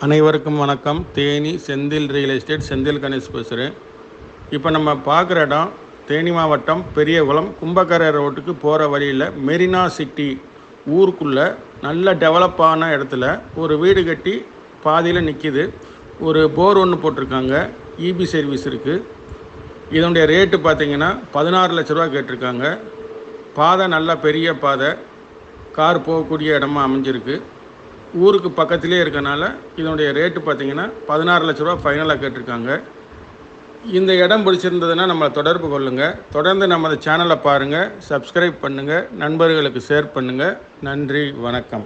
அனைவருக்கும் வணக்கம். Theni Senthil real estate Senthil Ganesh பேசுகிறேன். இப்போ நம்ம பார்க்குற இடம் தேனி மாவட்டம் பெரியகுளம் கும்பக்கரை ரோட்டுக்கு போகிற வழியில் மெரினா சிட்டி ஊருக்குள்ளே நல்ல டெவலப்பான இடத்துல ஒரு வீடு கட்டி பாதியில் நிற்கிது. ஒரு போர் ஒன்று போட்டிருக்காங்க, இபி சர்வீஸ் இருக்குது. இதனுடைய ரேட்டு பார்த்திங்கன்னா 16 லட்ச ரூபா கேட்டிருக்காங்க. பாதை நல்ல பெரிய பாதை, கார் போகக்கூடிய இடமா அமைஞ்சிருக்கு. ஊருக்கு பக்கத்திலே இருக்கனால இதனுடைய ரேட்டு பார்த்திங்கன்னா 16 லட்ச ரூபா ஃபைனலாக கேட்டிருக்காங்க. இந்த இடம் பிடிச்சிருந்ததுன்னா நம்மளை தொடர்பு கொள்ளுங்கள். தொடர்ந்து நமது சேனலை பாருங்கள், சப்ஸ்கிரைப் பண்ணுங்கள், நண்பர்களுக்கு ஷேர் பண்ணுங்கள். நன்றி, வணக்கம்.